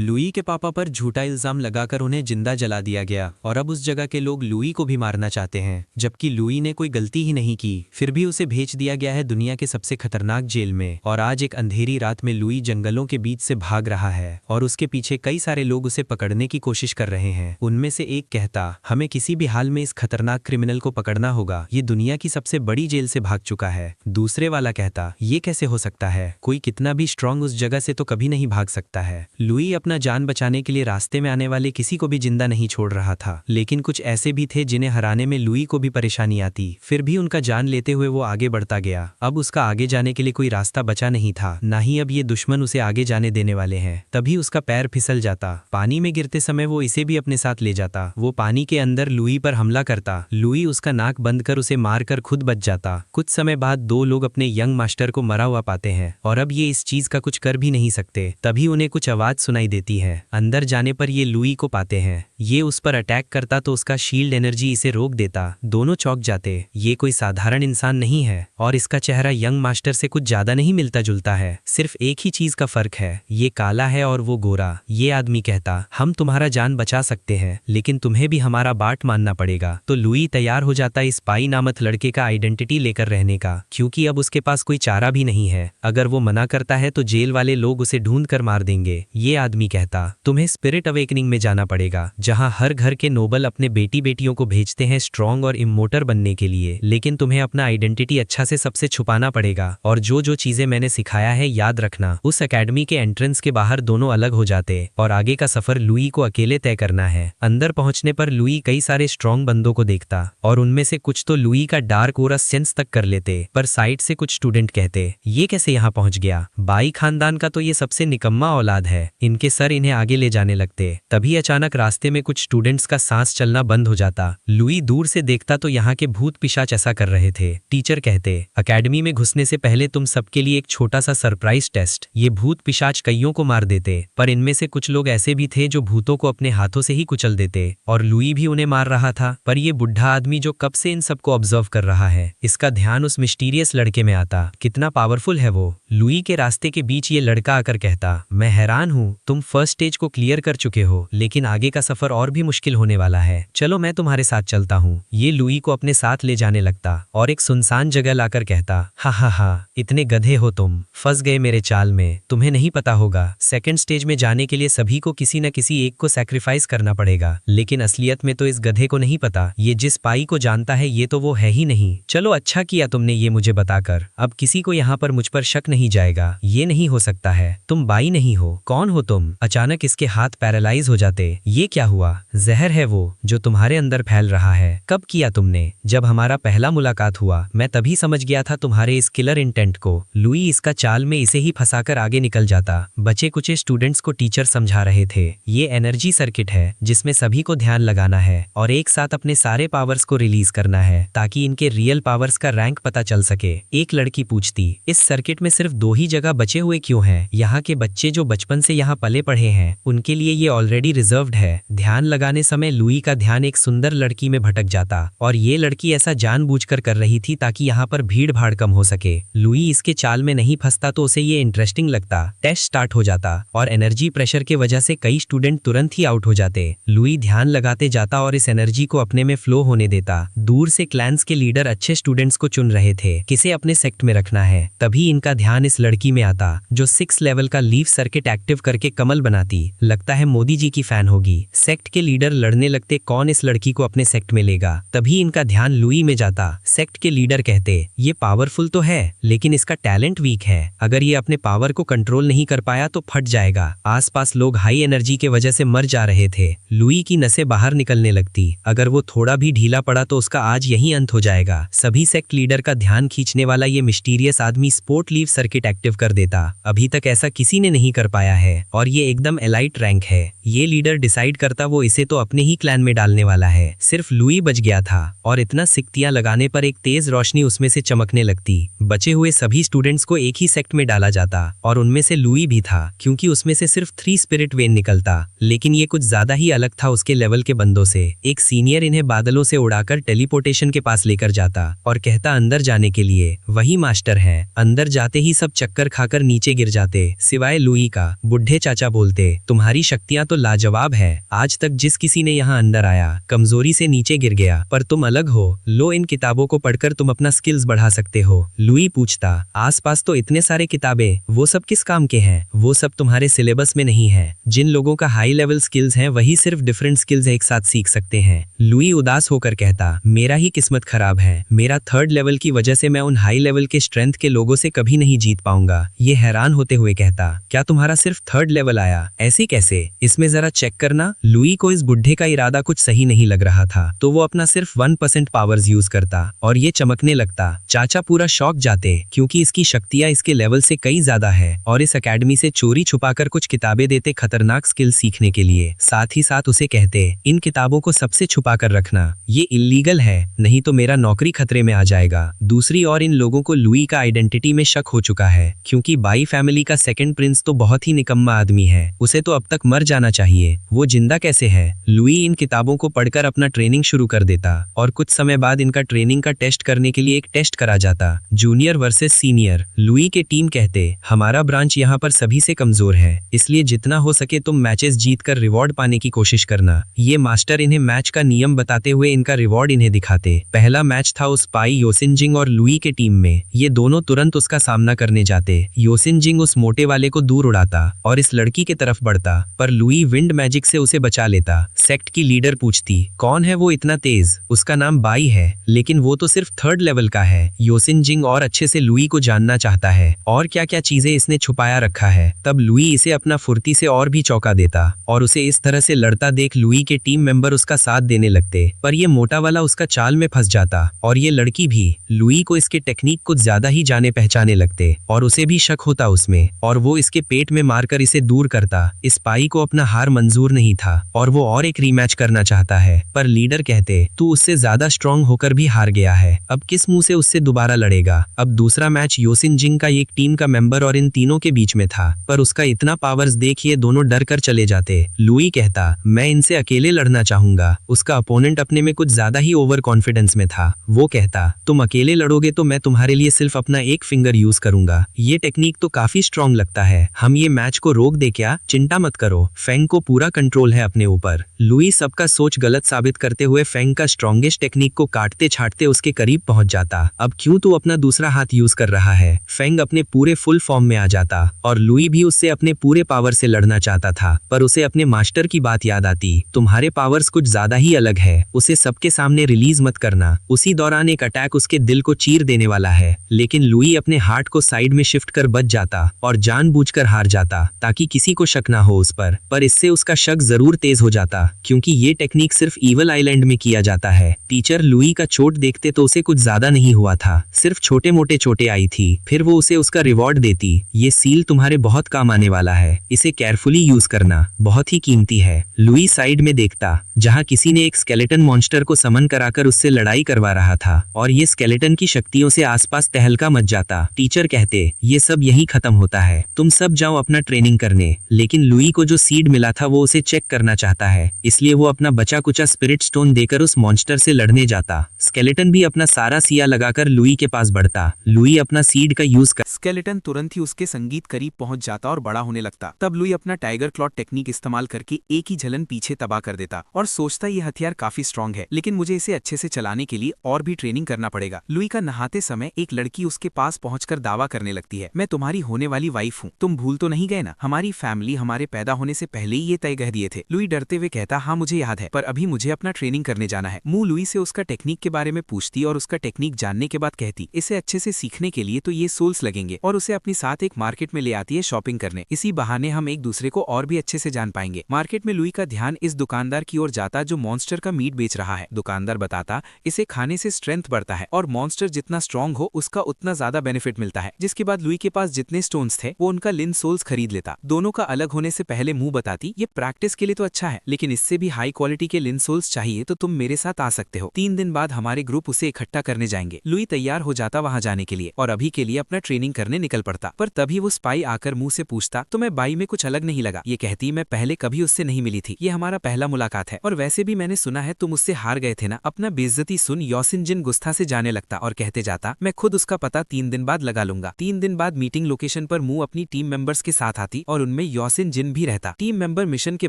Louis के पापा पर झूठा इल्जाम लगाकर उन्हें जिंदा जला दिया गया और अब उस जगह के लोग लुई को भी मारना चाहते हैं, जबकि लुई ने कोई गलती ही नहीं की। फिर भी उसे भेज दिया गया है दुनिया के सबसे खतरनाक जेल में। और आज एक अंधेरी रात में लुई जंगलों के बीच से भाग रहा है और उसके पीछे कई सारे लोग उसे पकड़ने की कोशिश कर रहे हैं। उनमें से एक कहता, हमें किसी भी हाल में इस खतरनाक क्रिमिनल को पकड़ना होगा, ये दुनिया की सबसे बड़ी जेल से भाग चुका है। दूसरे वाला कहता, ये कैसे हो सकता है, कोई कितना भी स्ट्रांग उस जगह से तो कभी नहीं भाग सकता है। लुई अपना जान बचाने के लिए रास्ते में आने वाले किसी को भी जिंदा नहीं छोड़ रहा था, लेकिन कुछ ऐसे भी थे जिन्हें हराने में लुई को भी परेशानी आती। फिर भी उनका जान लेते हुए वो आगे बढ़ता गया। अब उसका आगे जाने के लिए कोई रास्ता बचा नहीं था, ना ही अब ये दुश्मन उसे आगे जाने देने वाले हैं। तभी उसका पैर फिसल जाता। पानी में गिरते समय वो इसे भी अपने साथ ले जाता। वो पानी के अंदर लुई पर हमला करता। लुई उसका नाक बंद कर उसे मारकर खुद बच जाता। कुछ समय बाद दो लोग अपने यंग मास्टर को मरा हुआ पाते हैं और अब ये इस चीज का कुछ कर भी नहीं सकते। तभी उन्हें कुछ आवाज सुनाई देती है। अंदर जाने पर ये लुई को पाते हैं। ये उस पर अटैक करता तो उसका शील्ड एनर्जी इसे रोक देता। दोनों चौंक जाते। ये कोई साधारण इंसान नहीं है और इसका चेहरा यंग मास्टर से कुछ ज्यादा नहीं मिलता जुलता है। सिर्फ एक ही चीज का फर्क है, ये काला है और वो गोरा। ये आदमी कहता, हम तुम्हारा जान बचा सकते हैं, लेकिन तुम्हें भी हमारा बाट मानना पड़ेगा। तो लुई तैयार हो जाता इस पाई नामक लड़के का आइडेंटिटी लेकर रहने का, क्योंकि अब उसके पास कोई चारा भी नहीं है। अगर वो मना करता है तो जेल वाले लोग उसे ढूंढ कर मार देंगे। ये आदमी कहता, तुम्हें स्पिरिट अवेकनिंग में जाना पड़ेगा, जहां हर घर के नोबल अपने बेटी बेटियों को भेजते हैं स्ट्रॉन्ग और इमोर्टल बनने के लिए, लेकिन तुम्हें अपना आइडेंटिटी अच्छा से सबसे छुपाना पड़ेगा। और जो जो चीजें मैंने सिखाया है याद रखना। उस एकेडमी के एंट्रेंस के बाहर दोनों अलग हो जाते और आगे का सफर लुई को अकेले तय करना है। अंदर पहुंचने पर लुई कई सारे स्ट्रॉन्ग बंदों को देखता और उनमें से कुछ तो लुई का डार्क ओरा सेंस तक कर लेते। पर साइड से कुछ स्टूडेंट कहते, ये कैसे यहाँ पहुंच गया, बाई खानदान का तो ये सबसे निकम्मा औलाद है। इनके सर इन्हें आगे ले जाने लगते। तभी अचानक रास्ते में कुछ स्टूडेंट्स का सांस चलना बंद हो जाता। लुई दूर से देखता तो यहाँ के भूत पिशाच ऐसा कर रहे थे। टीचर कहते, एकेडमी में घुसने से पहले तुम सबके लिए एक छोटा सा सरप्राइज टेस्ट। ये भूत पिशाच कईयों को मार देते, पर इनमें से कुछ लोग ऐसे भी थे जो भूतों को अपने हाथों से ही कुचल देते और लुई भी उन्हें मार रहा था। पर ये बुढ़ा आदमी जो कब से इन सबको ऑब्जर्व कर रहा है, इसका ध्यान उस मिस्टीरियस लड़के में आता। कितना पावरफुल है वो। लुई के रास्ते के बीच ये लड़का आकर कहता, मैं हैरान हूँ, तुम फर्स्ट स्टेज को क्लियर कर चुके हो, लेकिन आगे का सफर और भी मुश्किल होने वाला है। चलो मैं तुम्हारे साथ चलता हूँ। ये लुई को अपने साथ ले जाने लगता और एक सुनसान जगह लाकर कहता, हा हा हा, इतने गधे हो तुम, फंस गए मेरे चाल में। तुम्हें नहीं पता होगा, सेकंड स्टेज में जाने के लिए सभी को किसी न किसी एक को सैक्रिफाइस करना पड़ेगा, लेकिन असलियत में तो इस गधे को नहीं पता। ये जिस पाई को जानता है ये तो वो है ही नहीं। चलो अच्छा किया तुमने ये मुझे बताकर, अब किसी को यहाँ पर मुझ पर शक नहीं जाएगा। ये नहीं हो सकता है, तुम बाई नहीं हो, कौन हो तुम। अचानक इसके हाथ पैरालाइज हो जाते। ये क्या हुआ, जहर है वो जो तुम्हारे अंदर फैल रहा है। कब किया तुमने। जब हमारा पहला मुलाकात हुआ मैं तभी समझ गया था तुम्हारे इस किलर इंटेंट को। लुई इसका चाल में इसे ही फंसाकर आगे निकल जाता। बचे कुछ स्टूडेंट्स को टीचर समझा रहे थे, ये एनर्जी सर्किट है जिसमें सभी को ध्यान लगाना है और एक साथ अपने सारे पावर्स को रिलीज करना है ताकि इनके रियल पावर्स का रैंक पता चल सके। एक लड़की पूछती, इस सर्किट में सिर्फ 2 ही जगह बचे हुए क्यों हैं? यहाँ के बच्चे जो बचपन से यहाँ पले पढ़े हैं उनके लिए ये ऑलरेडी रिजर्व्ड है। ध्यान लगाने समय लुई का ध्यान एक सुंदर लड़की में भटक जाता और ये लड़की ऐसा जानबूझकर कर रही थी ताकि यहाँ पर भीड़ भाड़ कम हो सके। लुई इसके चाल में नहीं फंसता तो उसे ये इंटरेस्टिंग लगता। टेस्ट स्टार्ट हो जाता और एनर्जी प्रेशर के वजह से कई स्टूडेंट तुरंत ही आउट हो जाते। लुई ध्यान लगाते जाता और इस एनर्जी को अपने में फ्लो होने देता। दूर से क्लैंस के लीडर अच्छे स्टूडेंट्स को चुन रहे थे, किसे अपने सेक्ट में रखना है। तभी इनका ध्यान इस लड़की में आता जो 6 लेवल का लीफ सर्किट एक्टिव करके कमल बनाती। लगता है मोदी जी की फैन होगी। सेक्ट के लीडर लड़ने लगते कौन इस लड़की को अपने सेक्ट में लेगा। तभी इनका ध्यान लुई में जाता। सेक्ट के लीडर कहते, ये पावरफुल तो है लेकिन इसका टैलेंट वीक है। अगर ये अपने पावर को कंट्रोल नहीं कर पाया तो फट जाएगा। आसपास लोग हाई एनर्जी के वजह से मर जा रहे थे। लुई की नसें बाहर निकलने लगती। अगर वो थोड़ा भी ढीला पड़ा तो उसका आज यही अंत हो जाएगा। सभी सेक्ट लीडर का ध्यान खींचने वाला ये मिस्टीरियस आदमी स्पोर्ट लीव सर्किट एक्टिव कर देता। अभी तक ऐसा किसी ने नहीं कर पाया है और ये एकदम एलाइट रैंक है। ये लीडर डिसाइड करता वो इसे तो अपने ही क्लैन में डालने वाला है। सिर्फ लुई बच गया था और इतना सिक्तियां लगाने पर एक तेज रोशनी उसमें से चमकने लगती। बचे हुए सभी स्टूडेंट्स को एक ही सेक्ट में डाला जाता और उनमें से लुई भी था क्योंकि उसमें से सिर्फ 3 स्पिरिट वेन निकलता। लेकिन ये कुछ ज्यादा ही अलग था उसके लेवल के बंदों से। एक सीनियर इन्हें बादलों से उड़ाकर टेलीपोर्टेशन के पास लेकर जाता और कहता अंदर जाने के लिए। वही मास्टर है। अंदर जाते ही सब चक्कर खाकर नीचे गिर जाते सिवाय लुई का। बुढ़े चाचा बोलते, तुम्हारी शक्तियां तो लाजवाब है, आज तक जिस किसी ने यहाँ अंदर आया कमजोरी से नीचे गिर गया, पर तुम अलग हो। लो, इन किताबों को पढ़कर तुम अपना स्किल्स बढ़ा सकते हो। लुई पूछता, आसपास तो इतने सारे किताबें, वो सब किस काम के हैं? वो सब तुम्हारे सिलेबस में नहीं है। जिन लोगों का हाई लेवल स्किल्स हैं वही सिर्फ डिफरेंट स्किल्स एक साथ सीख सकते हैं। लुई उदास होकर कहता, मेरा ही किस्मत खराब है, मेरा 3rd लेवल की वजह से मैं उन हाई लेवल के स्ट्रेंथ के लोगों से कभी नहीं जीत पाऊंगा। ये हैरान होते हुए कहता, क्या तुम्हारा सिर्फ 3rd लेवल आया? ऐसे कैसे? इसमें जरा चेक करना। लुई को इस बुढ़े का इरादा कुछ सही नहीं लग रहा था, तो वो अपना सिर्फ 1% पावर्स यूज करता और ये चमकने लगता। चाचा पूरा शॉक जाते, क्योंकि इसकी शक्तियां इसके लेवल से कई ज्यादा है और इस एकेडमी से चोरी छुपाकर कुछ किताबें देते खतरनाक स्किल सीखने के लिए। साथ ही साथ उसे कहते, इन किताबों को सबसे छुपा कर रखना, ये इल्लीगल है, नहीं तो मेरा नौकरी खतरे में आ जाएगा। दूसरी ओर इन लोगों को लुई का आइडेंटिटी में शक हो चुका है, क्योंकि बाई फैमिली का सेकंड प्रिंस तो बहुत ही निकम्मा आदमी है, उसे तो अब तक मर जाना चाहिए, वो जिंदा कैसे है? लुई इन किताबों को पढ़कर अपना ट्रेनिंग शुरू कर देता और कुछ समय बाद इनका ट्रेनिंग का टेस्ट करने के लिए एक टेस्ट करा जाता, जूनियर वर्सेस सीनियर। लुई के टीम कहते, हमारा ब्रांच यहाँ पर सभी से कमजोर है, इसलिए जितना हो सके तुम मैचेस जीतकर रिवॉर्ड पाने की कोशिश करना। ये मास्टर इन्हें मैच का नियम बताते हुए इनका रिवॉर्ड इन्हें दिखाते। पहला मैच था उस स्पाई योसिनजिंग और लुई के टीम में। ये दोनों तुरंत उसका सामना करने जाते। योसिनजिंग उस मोटे वाले को दूर उड़ाता और इस लड़की के तरफ बढ़ता, पर लुई विंड मैजिक से उसे बचा लेता। सेक्ट की लीडर पूछती, कौन है वो इतना तेज? उसका नाम बाई है, लेकिन वो तो सिर्फ 3rd लेवल का है। योसिनजिंग और अच्छे से लुई को जानना चाहता है और क्या क्या चीजें इसने छुपाया रखा है। तब लुई इसे अपना फुर्ती से और भी चौंका देता और उसे इस तरह से लड़ता देख लुई के टीम मेंबर उसका साथ देने लगते, पर ये मोटा वाला उसका चाल में फंस जाता और ये लड़की भी लुई को इसके टेक्निक कुछ ज्यादा ही जाने पहचाने लगते और उसे भी शक होता उसमें, और वो इसके पेट में मारकर इसे दूर करता। इस स्पाई को अपना हार मंजूर नहीं था और वो और एक रीमैच करना चाहता है, पर लीडर कहते, तू उससे ज्यादा स्ट्रांग होकर भी हार गया है, अब किस मुंह से उससे दोबारा लड़ेगा? अब दूसरा मैच योसिनजिंग का एक टीम का मेंबर और इन तीनों के बीच में था, पर उसका इतना पावर्स देख ये दोनों डर कर चले जाते। लुई कहता, मैं इनसे अकेले लड़ना चाहूंगा। उसका अपोनेंट अपने में कुछ ज्यादा ही ओवर कॉन्फिडेंस में था। वो कहता, तुम अकेले लड़ोगे तो मैं तुम्हारे लिए सिर्फ अपना एक फिंगर यूज करूंगा। ये टेक्निक तो काफी स्ट्रांग लगता है, हम ये मैच को रोक दे क्या? चिंता मत करो, फेंग को पूरा कंट्रोल है अपने ऊपर। लुई सबका सोच गलत साबित करते हुए फेंग का स्ट्रॉन्गेस्ट टेक्निक को काटते छाटते उसके करीब पहुंच जाता। अब क्यों तू अपना दूसरा हाथ यूज कर रहा है? फेंग अपने पूरे फुल फॉर्म में आ जाता और लुई भी उससे अपने पूरे पावर से लड़ना चाहता था, पर उसे अपने मास्टर की बात याद आती, तुम्हारे पावर्स कुछ ज्यादा ही अलग है, उसे सबके सामने रिलीज मत करना। उसी दौरान एक अटैक उसके दिल को चीर देने वाला है, लेकिन लुई अपने हार्ट को साइड में शिफ्ट कर बच जाता और जानबूझकर हार जाता ताकि किसी को शक ना हो उस पर इससे उसका शक जरूर तेज हो जाता, क्योंकि ये टेक्निक सिर्फ ईवल आइलैंड में किया जाता है। टीचर लुई का चोट देखते तो उसे कुछ ज्यादा नहीं हुआ था, सिर्फ छोटे मोटे चोटें आई थी। फिर वो उसे उसका रिवॉर्ड देती, ये सील तुम्हारे बहुत काम आने वाला है, इसे केयरफुली यूज करना, बहुत ही कीमती है। लुई साइड में देखता जहां किसी ने एक स्केलेटन मॉन्स्टर को समन कराकर उससे लड़ाई करवा रहा था और ये स्केलेटन की शक्तियों से आसपास तहलका मच जाता। टीचर कहते, ये सब यहीं खत्म होता है, तुम सब जाओ अपना ट्रेनिंग करने। लेकिन लुई को जो सीड मिला था वो उसे चेक करना चाहता है, इसलिए वो अपना बचा कुचा स्पिरिट स्टोन देकर उस मॉन्स्टर से लड़ने जाता। स्केलेटन भी अपना सारा सिया लगाकर लुई के पास बढ़ता। लुई अपना सीड का यूज कर स्केलेटन तुरंत ही उसके संगीत करीब पहुंच जाता और बड़ा होने लगता। तब लुई अपना टाइगर क्लॉट टेक्निक इस्तेमाल करके एक ही झलन पीछे तबाह कर देता और सोचता ये हथियार काफी स्ट्रांग है, लेकिन मुझे इसे अच्छे से चलाने के लिए और भी ट्रेनिंग करना पड़ेगा। लुई का नहाते समय एक लड़की उसके पास पहुंचकर दावा करने लगती है, मैं तुम्हारी होने वाली वाइफ हूँ, तुम भूल तो नहीं गए ना? हमारी फैमिली हमारे पैदा होने से पहले ही ये तय कह दिए थे। लुई डरते हुए कहता, हाँ मुझे याद है, पर अभी मुझे अपना ट्रेनिंग करने जाना है। मुंह लुई से उसका टेक्निक के बारे में पूछती और उसका टेक्निक जानने के बाद कहती, इसे अच्छे से सीखने के लिए तो ये सोल्स लगेंगे, और उसे अपनी साथ एक मार्केट में ले आती है शॉपिंग करने। इसी बहाने हम एक दूसरे को और भी अच्छे से जान पाएंगे। मार्केट में लुई का ध्यान इस दुकानदार की ओर जाता जो मॉन्स्टर का मीट बेच रहा है। दुकानदार बताता, इसे खाने से स्ट्रेंथ बढ़ता है और मॉन्स्टर जितना स्ट्रॉन्ग हो उसका उतना ज्यादा बेनिफिट मिलता है। जिसके बाद लुई के पास जितने स्टोन्स थे वो उनका लिन सोल्स खरीद लेता। दोनों का अलग होने से पहले मुंह बताती, ये प्रैक्टिस के लिए तो अच्छा है, लेकिन इससे भी हाई क्वालिटी के लिन सोल्स चाहिए तो तुम मेरे साथ आ सकते हो। 3 दिन बाद हमारे ग्रुप उसे इकट्ठा करने जाएंगे। लुई तैयार हो जाता वहां जाने के लिए और अभी के लिए अपना ट्रेनिंग करने निकल पड़ता। पर तभी वो स्पाई आकर मुंह से पूछता, तो मैं बाई में कुछ अलग नहीं लगा? ये कहती, मैं पहले कभी उससे नहीं मिली थी, ये हमारा पहला मुलाकात है, और वैसे भी मैंने सुना है तुम उससे हार गए थे ना। अपना बेइज्जती सुन योसिनजिन गुस्सा से जाने लगता और कहते जाता, मैं खुद उसका पता 3 दिन बाद लगा लूंगा। 3 दिन बाद मीटिंग लोकेशन पर मुंह अपनी टीम मेंबर्स के साथ आती और उनमें योसिन जिन भी रहता। टीम मेंबर मिशन के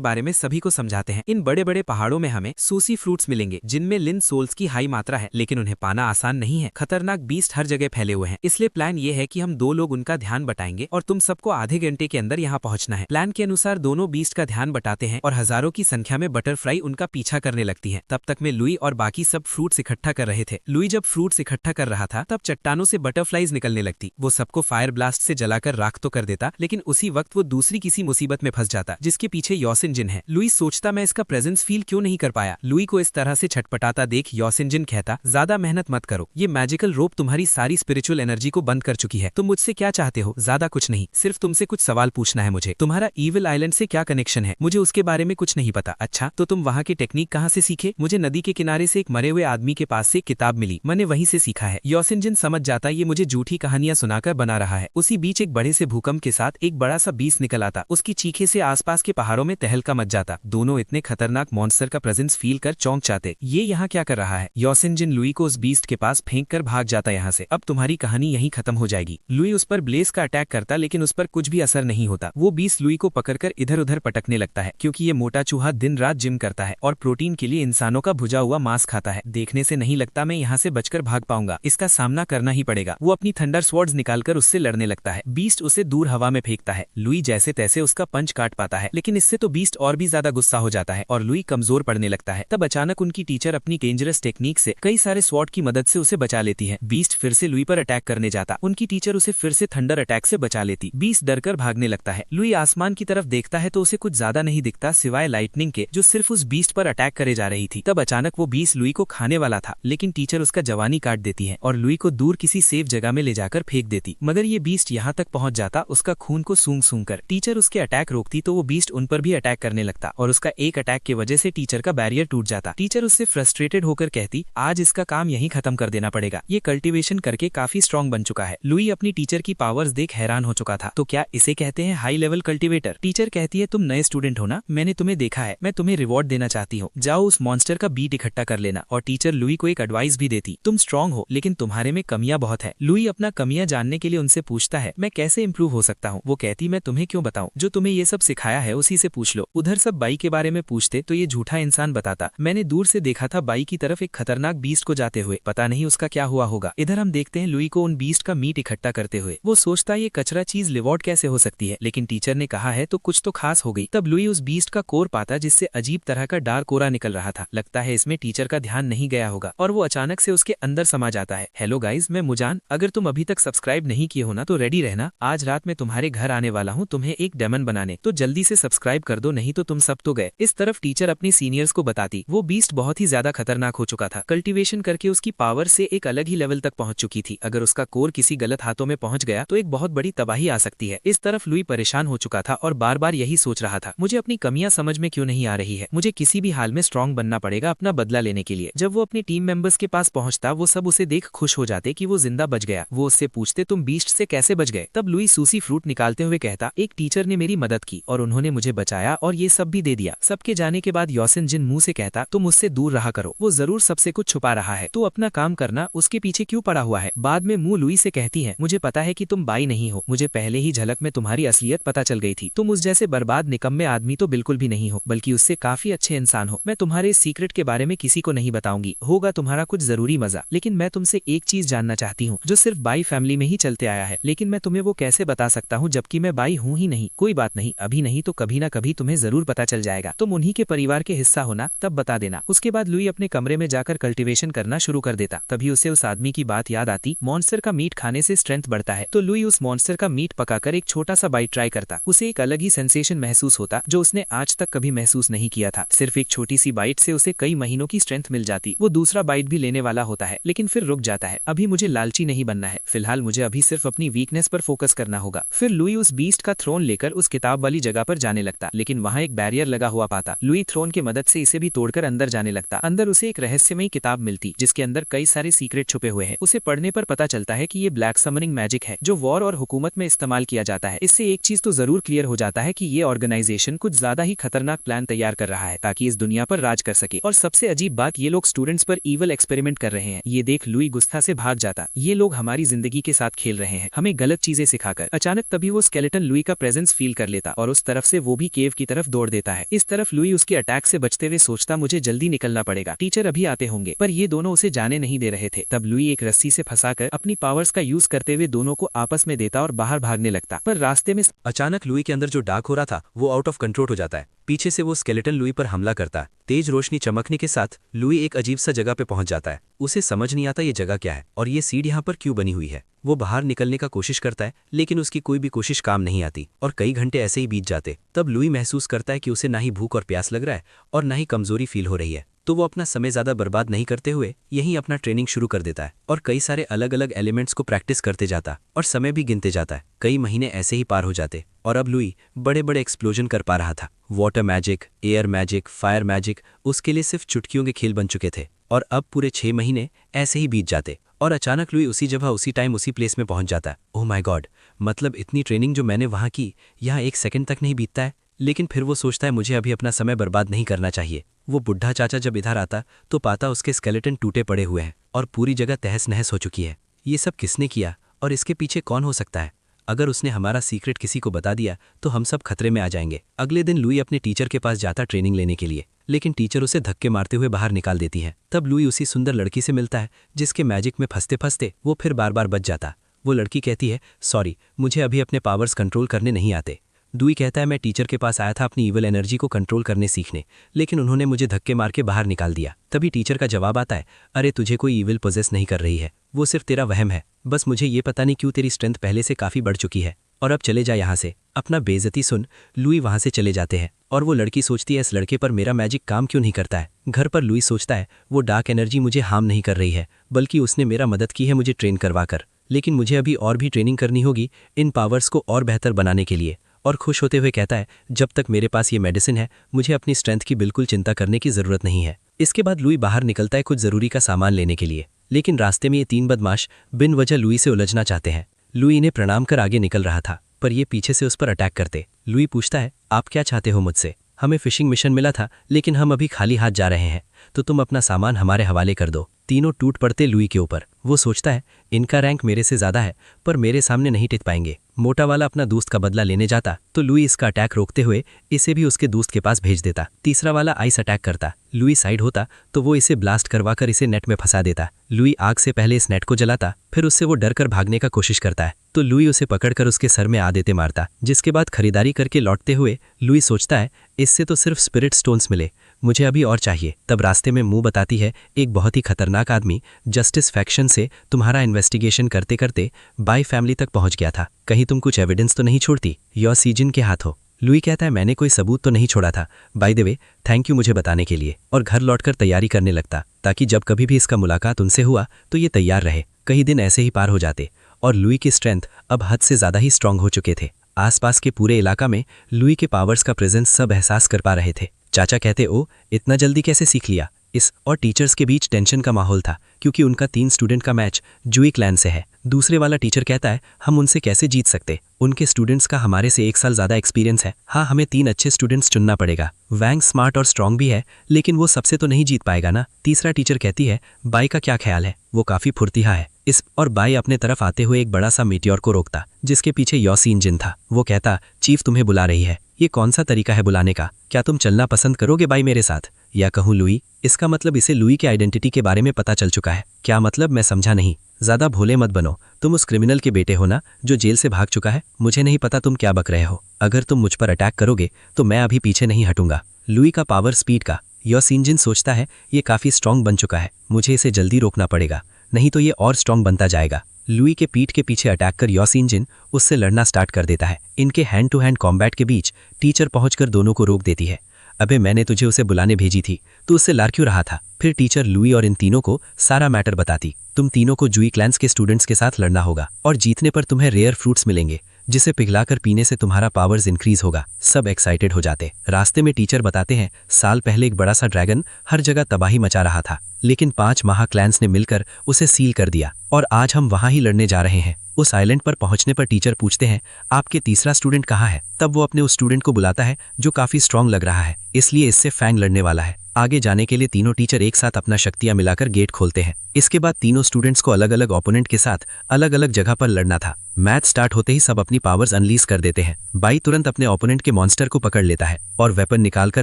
बारे में सभी को समझाते हैं। इन बड़े बड़े पहाड़ों में हमें सूसी फ्रूट्स मिलेंगे जिनमें लिन सोल्स की हाई मात्रा है, लेकिन उन्हें पाना आसान नहीं है। खतरनाक बीस्ट हर जगह फैले हुए हैं, इसलिए प्लान ये है कि हम 2 लोग उनका ध्यान बटाएंगे और तुम सबको आधे घंटे के अंदर यहाँ पहुंचना है। प्लान के अनुसार दोनों बीस्ट का ध्यान बटाते हैं और हजारों की संख्या में बटरफ्लाई उनका पीछा करने लगती है। तब तक में लुई और बाकी सब फ्रूट्स इकट्ठा कर रहे थे। लुई जब फ्रूट्स इकट्ठा कर रहा था तब चट्टानों से बटरफ्लाईज निकलने लगती। वो सबको फायर ब्लास्ट से जलाकर राख तो कर देता, लेकिन उसी वक्त वो दूसरी किसी मुसीबत में फंस जाता जिसके पीछे योसिन जिन है। लुई सोचता मैं इसका प्रेजेंस फील क्यों नहीं कर पाया। लुई को इस तरह से छटपटाता देख योसिन जिन कहता ज्यादा मेहनत मत करो, ये मैजिकल रोप तुम्हारी सारी स्पिरिचुअल एनर्जी को बंद कर चुकी है। तुम मुझसे क्या चाहते हो? ज्यादा कुछ नहीं, सिर्फ तुमसे कुछ सवाल पूछना है मुझे। तुम्हारा ईविल आइलैंड से क्या कनेक्शन है? मुझे उसके बारे में कुछ नहीं पता। अच्छा, तो तुम वहाँ की टेक्निक कहाँ से सीखे? मुझे नदी के किनारे से एक मरे हुए आदमी के पास से एक किताब मिली, मैंने वहीं से सीखा है। योसिन जिन समझ जाता ये मुझे झूठी कहानियां सुनाकर बना रहा है। उसी बीच एक बड़े से भूकंप के साथ एक बड़ा सा बीस्ट निकल आता। उसकी चीखे से आसपास के पहाड़ों में तहलका मच जाता। दोनों इतने खतरनाक मॉन्स्टर का प्रेजेंस फील कर चौंक जाते। ये यहाँ क्या कर रहा है? योसिन जिन लुई को उस बीस्ट के पास फेंक कर भाग जाता। यहाँ से अब तुम्हारी कहानी यहीं खत्म हो जाएगी। लुई उस पर ब्लेज का अटैक करता, लेकिन उस पर कुछ भी असर नहीं होता। वो बीस्ट लुई को पकड़कर इधर उधर पटकने लगता है, क्योंकि ये मोटा चूहा दिन रात जिम करता है और प्रोटीन के लिए इंसानों का भुजा हुआ मांस खाता है। देखने से नहीं लगता मैं यहाँ से बचकर भाग पाऊंगा, इसका सामना करना ही पड़ेगा। वो अपनी थंडर स्वॉर्ड्स निकालकर उससे लड़ने लगता है। बीस्ट उसे दूर हवा में फेंकता है। लुई जैसे तैसे उसका पंच काट पाता है, लेकिन इससे तो बीस्ट और भी ज्यादा गुस्सा हो जाता है और लुई कमजोर पड़ने लगता है। तब अचानक उनकी टीचर अपनी डेंजरस टेक्निक से कई सारे स्वॉर्ड की मदद से उसे बचा लेती है। बीस्ट फिर से लुई पर अटैक करने जाता, उनकी टीचर उसे फिर से थंडर अटैक से बचा लेती। बीस्ट डरकर भागने लगता है। लुई आसमान की तरफ देखता है तो उसे कुछ ज्यादा नहीं दिखता सिवाय लाइटनिंग के, जो सिर्फ उस बीस्ट पर अटैक करे जा रही थी। तब अचानक वो बीस्ट लुई को खाने वाला था, लेकिन टीचर उसका जवानी काट देती है और लुई को दूर किसी सेफ जगह में ले जाकर फेंक देती। मगर ये बीस्ट यहाँ तक पहुंच जाता उसका खून को सूंघ सूंघ कर। टीचर उसके अटैक रोकती तो वो बीस्ट उन पर भी अटैक करने लगता और उसका एक अटैक की वजह से टीचर का बैरियर टूट जाता। टीचर उससे फ्रस्ट्रेटेड होकर कहती आज इसका काम यहीं खत्म कर देना पड़ेगा, ये कल्टीवेशन करके काफी स्ट्रॉन्ग बन चुका है। लुई अपनी टीचर की पावर्स देख हैरान हो चुका था। तो क्या इसे कहते हैं हाई लेवल कल्टीवेटर? टीचर कहती है तुम नए स्टूडेंट हो ना, मैंने तुम्हें देखा है, मैं तुम्हें रिवॉर्ड देना चाहती हूँ, जाओ उस मॉन्स्टर का बीट इकट्ठा कर लेना। और टीचर लुई को एक एडवाइस भी देती, तुम स्ट्रॉन्ग हो लेकिन तुम्हारे में कमियां बहुत है। लुई अपना कमियां जानने के लिए उनसे पूछता है मैं कैसे इंप्रूव हो सकता हूँ? वो कहती मैं तुम्हें क्यों बताऊं, जो तुम्हें ये सब सिखाया है उसी से पूछ लो। उधर सब बाई के बारे में पूछते तो ये झूठा इंसान बताता मैंने दूर से देखा था बाई की तरफ एक खतरनाक बीस्ट को जाते हुए, पता नहीं उसका क्या हुआ होगा। इधर हम देखते हैं लुई को उन बीस्ट का मीट इकट्ठा करते हुए। वो सोचता ये कचरा चीज रिवॉर्ड कैसे हो सकती है, लेकिन टीचर ने कहा है तो कुछ तो खास हो गई। तब लुई उस बीस्ट का कोर पाता जिससे अजीब तरह का डार्क कोरा निकल रहा था। लगता है इसमें टीचर का ध्यान नहीं गया होगा और वो अचानक से उसके अंदर समा जाता है। हेलो गाइज, मैं मुजान। अगर तुम अभी तक सब्सक्राइब नहीं किए हो ना तो रेडी रहना, आज रात में तुम्हारे घर आने वाला हूँ तुम्हें एक डेमन बनाने, तो जल्दी से सब्सक्राइब कर दो नहीं तो तुम सब तो गए। इस तरफ टीचर अपनी सीनियर्स को बताती वो बीस्ट बहुत ही ज्यादा खतरनाक हो चुका था। कल्टीवेशन करके उसकी पावर से एक अलग ही लेवल तक पहुंच चुकी थी। अगर उसका कोर किसी गलत हाथों में पहुंच गया तो एक बहुत बड़ी तबाही आ सकती है। इस तरफ लुई परेशान हो चुका था और बार बार यही सोच रहा था मुझे अपनी कमियां समझ में क्यों नहीं आ रही है, मुझे किसी भी हाल में स्ट्रांग बनना पड़ेगा अपना बदला लेने के लिए। जब वो अपने टीम मेंबर्स के पास पहुंचता वो सब उसे देख खुश हो जाते कि वो जिंदा बच गया। वो उससे पूछते तुम बीस्ट से कैसे बच गए? तब लुई सूसी फ्रूट निकालते हुए कहता एक टीचर ने मेरी मदद की और उन्होंने मुझे बचाया और ये सब भी दे दिया। सबके जाने के बाद योसिन जिन मुंह से कहता तुम उससे दूर रहा करो, वो जरूर सबसे कुछ छुपा रहा है, तो अपना काम करना, उसके पीछे क्यों पड़ा हुआ है। बाद में मुंह लुई से कहती है मुझे पता है कि तुम बाई नहीं हो, मुझे पहले ही झलक में तुम्हारी असलियत पता चल गई थी। तुम उस जैसे बर्बाद निकम्मे आदमी तो बिल्कुल भी नहीं हो, बल्कि उससे काफी अच्छे इंसान हो। मैं तुम्हारे इस सीक्रेट के बारे में किसी को नहीं बताऊंगी, होगा तुम्हारा कुछ जरूरी मजा, लेकिन मैं तुमसे एक चीज जानना चाहती हूँ जो सिर्फ बाई फैमिली में ही चलते आया है, लेकिन मैं तुम्हें वो कैसे बता सकता हूँ जबकि मैं बाई हूँ ही नहीं। कोई बात नहीं, अभी नहीं तो कभी ना कभी तुम्हें जरूर पता चल जाएगा। तुम उन्हीं के परिवार के हिस्सा होना, तब बता देना। उसके बाद लुई अपने कमरे में जाकर कल्टीवेशन करना शुरू कर देता। तभी उसे उस आदमी की बात याद आती, मॉन्स्टर का मीट खाने से स्ट्रेंथ बढ़ता है। तो लुई उस मॉन्स्टर का मीट पकाकर एक छोटा सा बाइट ट्राई करता। उसे एक अलग ही सेंसेशन महसूस होता जो उसने आज तक कभी महसूस नहीं किया था। सिर्फ एक छोटी सी बाइट से उसे कई महीनों की स्ट्रेंथ मिल जाती। वो दूसरा बाइट भी लेने वाला होता है लेकिन फिर रुक जाता है। अभी मुझे लालची नहीं बनना है, फिलहाल मुझे अभी सिर्फ अपनी वीकनेस पर फोकस करना होगा। फिर लुई उस बीस्ट का थ्रोन लेकर उस किताब वाली जगह पर जाने लगता, लेकिन वहाँ एक बैरियर लगा हुआ पाता। लुई थ्रोन की मदद से इसे भी तोड़कर अंदर जाने लगता। अंदर उसे एक रहस्यमयी किताब मिलती जिसके अंदर कई सारे सीक्रेट छुपे हुए हैं। उसे पढ़ने पर पता चलता है कि ये ब्लैक समनिंग मैजिक है जो वॉर और हुकूमत में इस्तेमाल किया जाता है। इससे एक चीज तो जरूर क्लियर हो जाता है कि ये ऑर्गेनाइजेशन कुछ ज्यादा ही खतरनाक प्लान तैयार कर रहा है ताकि इस दुनिया पर राज कर सके। और सबसे अजीब बात, ये लोग स्टूडेंट्स पर ईवल एक्सपेरिमेंट कर रहे हैं। ये देख लुई गुस्सा से भाग जाता। ये लोग हमारी जिंदगी के साथ खेल रहे हैं, हमें गलत चीजें सिखाकर। अचानक तभी वो स्केलेटन लुई का प्रेजेंस फील कर लेता और उस तरफ से वो भी केव की तरफ दौड़ देता है। इस तरफ लुई उसके अटैक से बचते हुए सोचता मुझे जल्दी निकलना पड़ेगा, टीचर अभी आते होंगे, पर ये दोनों उसे जाने नहीं दे रहे थे। तब लुई एक रस्सी से फंसाकर अपनी पावर्स का यूज करते हुए दोनों को आपस में देता और बाहर भागने लगता, पर रास्ते में अचानक लुई के अंदर जो डार्क हो रहा था वो आउट ऑफ कंट्रोल हो जाता है। पीछे से वो स्केलेटन लुई पर हमला करता है। तेज रोशनी चमकने के साथ लुई एक अजीब सा जगह पे पहुंच जाता है। उसे समझ नहीं आता ये जगह क्या है और ये सीड यहाँ पर क्यों बनी हुई है। वो बाहर निकलने का कोशिश करता है लेकिन उसकी कोई भी कोशिश काम नहीं आती और कई घंटे ऐसे ही बीत जाते। तब लुई महसूस करता है कि उसे ना ही भूख और प्यास लग रहा है और ना ही कमजोरी फील हो रही है। तो वो अपना समय ज्यादा बर्बाद नहीं करते हुए यहीं अपना ट्रेनिंग शुरू कर देता है और कई सारे अलग अलग एलिमेंट्स को प्रैक्टिस करते जाता और समय भी गिनते जाता है। कई महीने ऐसे ही पार हो जाते और अब लुई बड़े बड़े एक्सप्लोजन कर पा रहा था। Water magic, air magic, fire magic उसके लिए सिर्फ चुटकियों के खेल बन चुके थे और अब पूरे 6 महीने ऐसे ही बीत जाते और अचानक लुई उसी जगह उसी टाइम उसी प्लेस में पहुंच जाता है। ओह माय गॉड, मतलब इतनी ट्रेनिंग जो मैंने वहां की यहाँ 1 सेकंड तक नहीं बीतता है। लेकिन फिर वो सोचता है मुझे अभी अपना समय बर्बाद नहीं करना चाहिए। वो बुढ़ा चाचा जब इधर आता तो पाता उसके स्केलेटन टूटे पड़े हुए हैं और पूरी जगह तहस नहस हो चुकी है। ये सब किसने किया और इसके पीछे कौन हो सकता है? अगर उसने हमारा सीक्रेट किसी को बता दिया तो हम सब खतरे में आ जाएंगे। अगले दिन लुई अपने टीचर के पास जाता ट्रेनिंग लेने के लिए, लेकिन टीचर उसे धक्के मारते हुए बाहर निकाल देती है। तब लुई उसी सुंदर लड़की से मिलता है जिसके मैजिक में फंसते फंसते वो फिर बार बार बच जाता। वो लड़की कहती है सॉरी, मुझे अभी अपने पावर्स कंट्रोल करने नहीं आते। लुई कहता है मैं टीचर के पास आया था अपनी ईवल एनर्जी को कंट्रोल करने सीखने, लेकिन उन्होंने मुझे धक्के मार के बाहर निकाल दिया। तभी टीचर का जवाब आता है अरे तुझे कोई ईविल पोजेस नहीं कर रही है, वो सिर्फ तेरा वहम है। बस मुझे ये पता नहीं क्यों तेरी स्ट्रेंथ पहले से काफ़ी बढ़ चुकी है और अब चले जा यहाँ से। अपना बेइज्जती सुन लुई वहाँ से चले जाते हैं और वो लड़की सोचती है इस लड़के पर मेरा मैजिक काम क्यों नहीं करता है। घर पर लुई सोचता है वो डार्क एनर्जी मुझे हार्म नहीं कर रही है बल्कि उसने मेरा मदद की है मुझे ट्रेन करवा कर, लेकिन मुझे अभी और भी ट्रेनिंग करनी होगी इन पावर्स को और बेहतर बनाने के लिए। और खुश होते हुए कहता है जब तक मेरे पास ये मेडिसिन है मुझे अपनी स्ट्रेंथ की बिल्कुल चिंता करने की ज़रूरत नहीं है। इसके बाद लुई बाहर निकलता है कुछ ज़रूरी का सामान लेने के लिए, लेकिन रास्ते में ये 3 बदमाश बिन वजह लुई से उलझना चाहते हैं। लुई इन्हें प्रणाम कर आगे निकल रहा था पर ये पीछे से उस पर अटैक करते। लुई पूछता है आप क्या चाहते हो मुझसे? हमें फिशिंग मिशन मिला था लेकिन हम अभी खाली हाथ जा रहे हैं, तो तुम अपना सामान हमारे हवाले कर दो। तीनों टूट पड़ते लुई के ऊपर। वो सोचता है इनका रैंक मेरे से ज़्यादा है पर मेरे सामने नहीं टिक पाएंगे। मोटा वाला अपना दोस्त का बदला लेने जाता तो लुई इसका अटैक रोकते हुए इसे भी उसके दोस्त के पास भेज देता। तीसरा वाला आइस अटैक करता, लुई साइड होता तो वो इसे ब्लास्ट करवाकर इसे नेट में फंसा देता। लुई आग से पहले इस नेट को जलाता, फिर उससे वो डर कर भागने का कोशिश करता है तो लुई उसे पकड़कर उसके सर में आ देते मारता। जिसके बाद खरीदारी करके लौटते हुए लुई सोचता है इससे तो सिर्फ स्पिरिट स्टोन्स मिले, मुझे अभी और चाहिए। तब रास्ते में मुंह बताती है एक बहुत ही खतरनाक आदमी जस्टिस फैक्शन से तुम्हारा इन्वेस्टिगेशन करते करते बाई फैमिली तक पहुंच गया था, कहीं तुम कुछ एविडेंस तो नहीं छोड़ती यो सीजन के हाथों। लुई कहता है मैंने कोई सबूत तो नहीं छोड़ा था, by the way thank you मुझे बताने के लिए, और घर लौटकर तैयारी करने लगता ताकि जब कभी भी इसका मुलाकात उनसे हुआ तो ये तैयार रहे। कई दिन ऐसे ही पार हो जाते और लुई की स्ट्रेंथ अब हद से ज़्यादा ही स्ट्रांग हो चुके थे। आसपास के पूरे इलाका में लुई के पावर्स का प्रेजेंस सब एहसास कर पा रहे थे। चाचा कहते ओ इतना जल्दी कैसे सीख लिया? इस और टीचर्स के बीच टेंशन का माहौल था क्योंकि उनका 3 स्टूडेंट का मैच जुई क्लैन से है। दूसरे वाला टीचर कहता है हम उनसे कैसे जीत सकते, उनके स्टूडेंट्स का हमारे से 1 साल ज़्यादा एक्सपीरियंस है। हाँ हमें 3 अच्छे स्टूडेंट्स चुनना पड़ेगा। वैंग स्मार्ट और स्ट्रांग भी है लेकिन वो सबसे तो नहीं जीत पाएगा ना। तीसरा टीचर कहती है बाई का क्या ख्याल है, वो काफ़ी फुर्तिहा है। इस और बाई अपने तरफ आते हुए एक बड़ा सा मीटियोर को रोकता जिसके पीछे योसी इंजन था। वो कहता चीफ तुम्हें बुला रही है। ये कौन सा तरीका है बुलाने का, क्या तुम चलना पसंद करोगे बाई मेरे साथ? या कहूँ लुई? इसका मतलब इसे लुई के आइडेंटिटी के बारे में पता चल चुका है। क्या मतलब, मैं समझा नहीं। ज़्यादा भोले मत बनो, तुम उस क्रिमिनल के बेटे हो ना जो जेल से भाग चुका है। मुझे नहीं पता तुम क्या बक रहे हो, अगर तुम मुझ पर अटैक करोगे तो मैं अभी पीछे नहीं हटूंगा। लुई का पावर स्पीड का योसिंजिन सोचता है ये काफ़ी स्ट्रांग बन चुका है, मुझे इसे जल्दी रोकना पड़ेगा नहीं तो ये और स्ट्रांग बनता जाएगा। लुई के पीठ के पीछे अटैक कर योसिंजिन उससे लड़ना स्टार्ट कर देता है। इनके हैंड टू हैंड कॉम्बैट के बीच टीचर पहुंचकर दोनों को रोक देती है। अबे मैंने तुझे उसे बुलाने भेजी थी, तो उससे लार क्यों रहा था? फिर टीचर लुई और इन तीनों को सारा मैटर बताती। तुम तीनों को जुई क्लैंस के स्टूडेंट्स के साथ लड़ना होगा और जीतने पर तुम्हें रेयर फ्रूट्स मिलेंगे जिसे पिघलाकर पीने से तुम्हारा पावर्स इंक्रीज होगा। सब एक्साइटेड हो जाते। रास्ते में टीचर बताते हैं साल पहले एक बड़ा सा ड्रैगन हर जगह तबाही मचा रहा था, लेकिन 5 महा क्लैंस ने मिलकर उसे सील कर दिया और आज हम वहां ही लड़ने जा रहे हैं। उस आइलैंड पर पहुंचने पर टीचर पूछते हैं, आपके तीसरा स्टूडेंट कहाँ है? तब वो अपने उस स्टूडेंट को बुलाता है जो काफी स्ट्रांग लग रहा है, इसलिए इससे फैंग लड़ने वाला है। आगे जाने के लिए तीनों टीचर एक साथ अपना शक्तियां मिलाकर गेट खोलते हैं। इसके बाद तीनों स्टूडेंट्स को अलग अलग ओपोनेंट के साथ अलग अलग जगह पर लड़ना था। मैच स्टार्ट होते ही सब अपनी पावर्स अनलीज कर देते हैं। बाई तुरंत अपने ओपोनेंट के मॉन्स्टर को पकड़ लेता है और वेपन निकालकर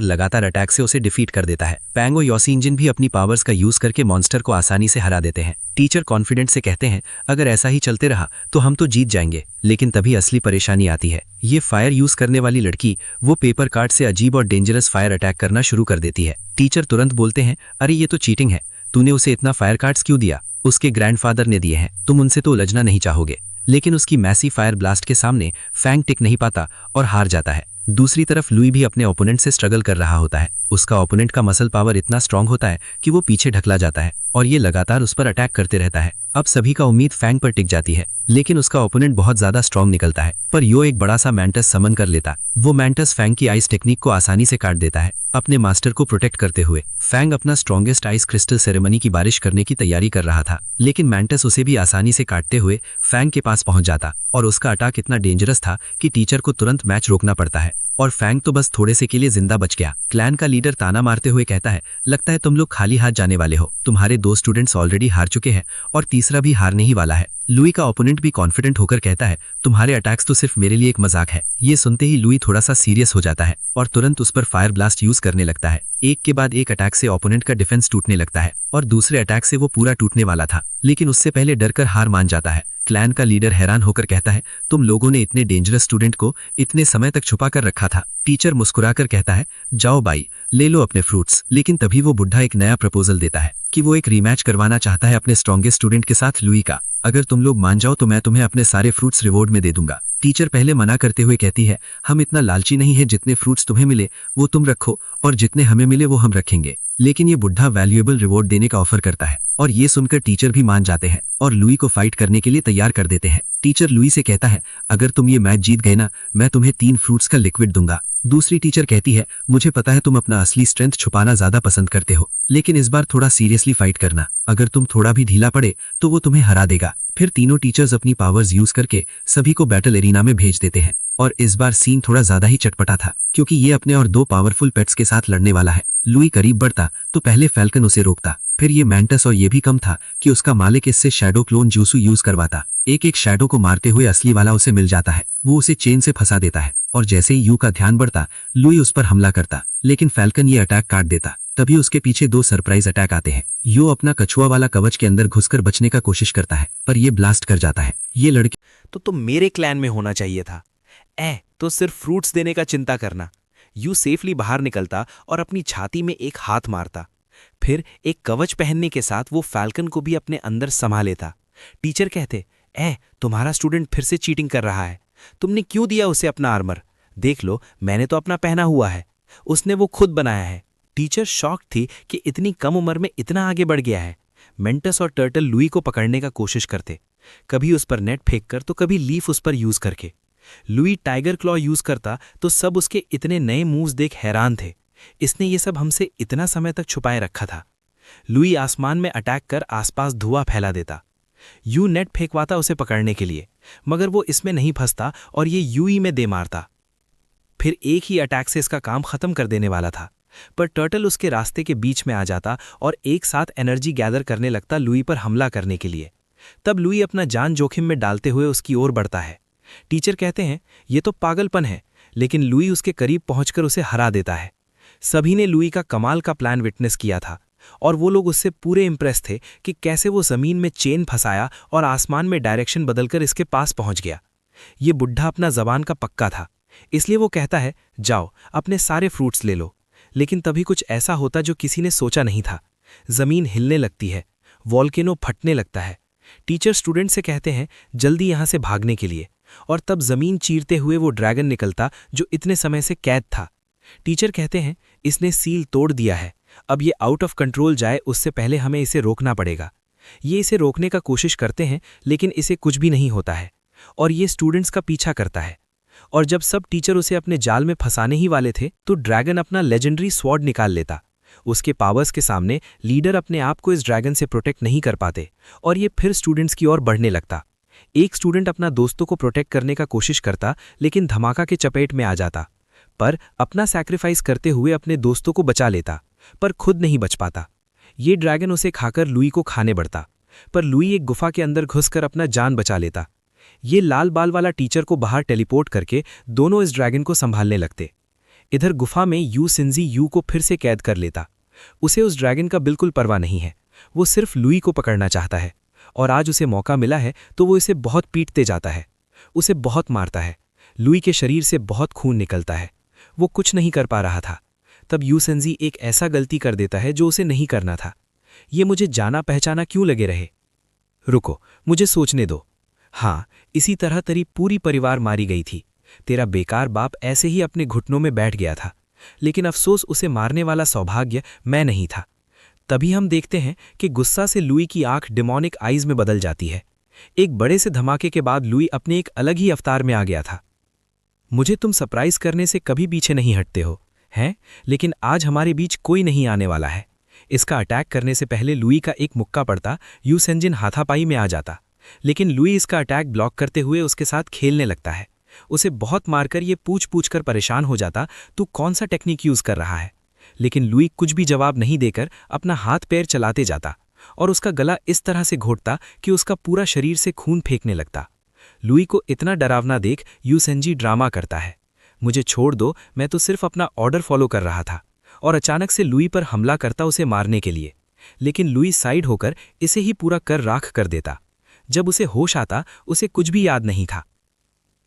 लगातार अटैक से उसे डिफीट कर देता है। पैंग और योसी इंजन भी अपनी पावर्स का यूज करके मॉन्स्टर को आसानी से हरा देते हैं। टीचर कॉन्फिडेंट से कहते हैं, अगर ऐसा ही चलते रहा तो हम तो जीत जाएंगे। लेकिन तभी असली परेशानी आती है। ये फायर यूज करने वाली लड़की वो पेपर कार्ड से अजीब और डेंजरस फायर अटैक करना शुरू कर देती है। टीचर तुरंत बोलते हैं, अरे ये तो चीटिंग है, तूने उसे इतना फायर कार्ड्स क्यों दिया? उसके ग्रैंडफादर ने दिए हैं, तुम उनसे तो उलझना नहीं चाहोगे। लेकिन उसकी मैसी फायर ब्लास्ट के सामने फैंग टिक नहीं पाता और हार जाता है। दूसरी तरफ लुई भी अपने ओपोनेंट से स्ट्रगल कर रहा होता है। उसका ओपोनेंट का मसल पावर इतना स्ट्रांग होता है कि वो पीछे ढकला जाता है और ये लगातार उस पर अटैक करते रहता है। अब सभी का उम्मीद फैंग पर टिक जाती है, लेकिन उसका ओपोनेंट बहुत ज्यादा स्ट्रांग निकलता है। पर यो एक बड़ा सा मैंटस समन कर लेता। वो मैंटस फैंग की आइस टेक्निक को आसानी से काट देता है। अपने मास्टर को प्रोटेक्ट करते हुए फैंग अपना स्ट्रॉन्गेस्ट आइस क्रिस्टल सेरेमनी की बारिश करने की तैयारी कर रहा था, लेकिन मैंटस उसे भी आसानी से काटते हुए फैंग के पास पहुंच जाता और उसका अटैक इतना डेंजरस था कि टीचर को तुरंत मैच रोकना पड़ता है और फैंग तो बस थोड़े से के लिए जिंदा बच गया। क्लैन का लीडर ताना मारते हुए कहता है, लगता है तुम लोग खाली हाथ जाने वाले हो। तुम्हारे 2 स्टूडेंट्स ऑलरेडी हार चुके हैं और तीसरा भी हारने ही वाला है। लुई का ओपोनेंट भी कॉन्फिडेंट होकर कहता है, तुम्हारे अटैक्स तो सिर्फ मेरे लिए एक मजाक है। ये सुनते ही लुई थोड़ा सा सीरियस हो जाता है और तुरंत उस पर फायर ब्लास्ट यूज करने लगता है। एक के बाद एक अटैक से ओपोनेंट का डिफेंस टूटने लगता है और दूसरे अटैक से वो पूरा टूटने वाला था, लेकिन उससे पहले डरकर हार मान जाता है। क्लैन का लीडर हैरान होकर कहता है, तुम लोगों ने इतने डेंजरस स्टूडेंट को इतने समय तक छुपा कर रखा था। टीचर मुस्कुराकर कहता है, जाओ बाई, ले लो अपने फ्रूट्स। लेकिन तभी वो बुढ़ा एक नया प्रपोजल देता है कि वो एक रीमैच करवाना चाहता है अपने स्ट्रॉन्गेस्ट स्टूडेंट के साथ लुई का। अगर तुम लोग मान जाओ तो मैं तुम्हें अपने सारे फ्रूट्स रिवॉर्ड में दे दूंगा। टीचर पहले मना करते हुए कहती है, हम इतना लालची नहीं है, जितने फ्रूट्स तुम्हें मिले वो तुम रखो और जितने हमें मिले वो हम रखेंगे। लेकिन ये बुढ़ा वैल्यूएबल रिवॉर्ड देने का ऑफर करता है और ये सुनकर टीचर भी मान जाते हैं और लुई को फाइट करने के लिए तैयार कर देते हैं। टीचर लुई से कहता है, अगर तुम ये मैच जीत गए ना, मैं तुम्हें 3 फ्रूट्स का लिक्विड दूंगा। दूसरी टीचर कहती है, मुझे पता है तुम अपना असली स्ट्रेंथ छुपाना ज्यादा पसंद करते हो, लेकिन इस बार थोड़ा सीरियसली फाइट करना। अगर तुम थोड़ा भी ढीला पड़े तो वो तुम्हें हरा देगा। फिर तीनों टीचर्स अपनी पावर्स यूज करके सभी को बैटल एरिना में भेज देते हैं और इस बार सीन थोड़ा ज्यादा ही चटपटा था, क्योंकि ये अपने और 2 पावरफुल पेट्स के साथ लड़ने वाला है। लुई करीब बढ़ता तो पहले फैल्कन उसे रोकता, फिर ये मैंटस और ये भी कम था कि उसका मालिक इससे शैडो क्लोन जूसू यूज करवाता। एक एक शैडो को मारते हुए असली वाला उसे मिल जाता है। वो उसे चेन से फंसा देता है और जैसे ही यू का ध्यान बढ़ता, लुई उस पर हमला करता, लेकिन फैल्कन ये अटैक काट देता। तभी उसके पीछे 2 सरप्राइज अटैक आते हैं। यो अपना कछुआ वाला कवच के अंदर घुसकर बचने का कोशिश करता है, पर ये ब्लास्ट कर जाता है। ये लड़की तो तुम मेरे क्लैन में होना चाहिए था। तो सिर्फ फ्रूट्स देने का चिंता करना। यू सेफली बाहर निकलता और अपनी छाती में एक हाथ मारता। फिर एक कवच पहनने के साथ वो फैल्कन को भी अपने अंदर समा लेता। टीचर कहते, तुम्हारा स्टूडेंट फिर से चीटिंग कर रहा है। तुमने क्यों दिया उसे अपना आर्मर? देख लो, मैंने तो अपना पहना हुआ है, उसने वो खुद बनाया है। टीचर शॉक थी कि इतनी कम उम्र में इतना आगे बढ़ गया है। मेंटस और टर्टल लुई को पकड़ने का कोशिश करते, कभी उस पर नेट फेंककर तो कभी लीफ उस पर यूज करके। लुई टाइगर क्लॉ यूज करता तो सब उसके इतने नए मूव्स देख हैरान थे। इसने ये सब हमसे इतना समय तक छुपाए रखा था। लुई आसमान में अटैक कर आसपास धुआं फैला देता। यू नेट फेंकवाता उसे पकड़ने के लिए, मगर वो इसमें नहीं फंसता और ये यूई में दे मारता। फिर एक ही अटैक से इसका काम खत्म कर देने वाला था, पर टर्टल उसके रास्ते के बीच में आ जाता और एक साथ एनर्जी गैदर करने लगता लुई पर हमला करने के लिए। तब लुई अपना जान जोखिम में डालते हुए उसकी ओर बढ़ता है। टीचर कहते हैं, ये तो पागलपन है, लेकिन लुई उसके करीब पहुंचकर उसे हरा देता है। सभी ने लुई का कमाल का प्लान विटनेस किया था और वो लोग उससे पूरे इंप्रेस थे कि कैसे वो जमीन में चेन फंसाया और आसमान में डायरेक्शन बदलकर इसके पास पहुंच गया। ये बुढ़ा अपना जबान का पक्का था, इसलिए वो कहता है, जाओ अपने सारे फ्रूट्स ले लो। लेकिन तभी कुछ ऐसा होता जो किसी ने सोचा नहीं था। जमीन हिलने लगती है, वॉल्केनो फटने लगता है। टीचर स्टूडेंट से कहते हैं जल्दी यहां से भागने के लिए, और तब जमीन चीरते हुए वो ड्रैगन निकलता जो इतने समय से कैद था। टीचर कहते हैं, इसने सील तोड़ दिया है, अब ये आउट ऑफ कंट्रोल जाए उससे पहले हमें इसे रोकना पड़ेगा। ये इसे रोकने का कोशिश करते हैं, लेकिन इसे कुछ भी नहीं होता है और ये स्टूडेंट्स का पीछा करता है। और जब सब टीचर उसे अपने जाल में फंसाने ही वाले थे तो ड्रैगन अपना लेजेंडरी स्वॉर्ड निकाल लेता। उसके पावर्स के सामने लीडर अपने आप को इस ड्रैगन से प्रोटेक्ट नहीं कर पाते और ये फिर स्टूडेंट्स की ओर बढ़ने लगता। एक स्टूडेंट अपना दोस्तों को प्रोटेक्ट करने का कोशिश करता, लेकिन धमाका के चपेट में आ जाता, पर अपना सैक्रिफाइस करते हुए अपने दोस्तों को बचा लेता, पर खुद नहीं बच पाता। ये ड्रैगन उसे खाकर लुई को खाने बढ़ता, पर लुई एक गुफा के अंदर घुसकर अपना जान बचा लेता। ये लाल बाल वाला टीचर को बाहर टेलीपोर्ट करके दोनों इस ड्रैगन को संभालने लगते। इधर गुफा में यू सिंजी यू को फिर से कैद कर लेता। उसे उस ड्रैगन का बिल्कुल परवाह नहीं है, वो सिर्फ लुई को पकड़ना चाहता है, और आज उसे मौका मिला है तो वो इसे बहुत पीटते जाता है, उसे बहुत मारता है। लुई के शरीर से बहुत खून निकलता है, वो कुछ नहीं कर पा रहा था। तब यू सिंजी एक ऐसा गलती कर देता है जो उसे नहीं करना था। ये मुझे जाना पहचाना क्यों लगे रहे? रुको, मुझे सोचने दो। हाँ, इसी तरह तेरी पूरी परिवार मारी गई थी। तेरा बेकार बाप ऐसे ही अपने घुटनों में बैठ गया था, लेकिन अफसोस उसे मारने वाला सौभाग्य मैं नहीं था। तभी हम देखते हैं कि गुस्सा से लुई की आंख डिमोनिक आइज में बदल जाती है। एक बड़े से धमाके के बाद लुई अपने एक अलग ही अवतार में आ गया था। मुझे तुम सरप्राइज करने से कभी पीछे नहीं हटते हो, हैं? लेकिन आज हमारे बीच कोई नहीं आने वाला है। इसका अटैक करने से पहले लुई का एक मुक्का पड़ता, यू सेंजिन हाथापाई में आ जाता, लेकिन लुई इसका अटैक ब्लॉक करते हुए उसके साथ खेलने लगता है। उसे बहुत मारकर ये पूछ कर परेशान हो जाता, तू कौन सा टेक्निक यूज कर रहा है? लेकिन लुई कुछ भी जवाब नहीं देकर अपना हाथ पैर चलाते जाता और उसका गला इस तरह से घोटता कि उसका पूरा शरीर से खून फेंकने लगता। लुई को इतना डरावना देख यू सेंजी ड्रामा करता है, मुझे छोड़ दो, मैं तो सिर्फ अपना ऑर्डर फॉलो कर रहा था, और अचानक से लुई पर हमला करता उसे मारने के लिए। लेकिन लुई साइड होकर इसे ही पूरा कर राख कर देता। जब उसे होश आता उसे कुछ भी याद नहीं था।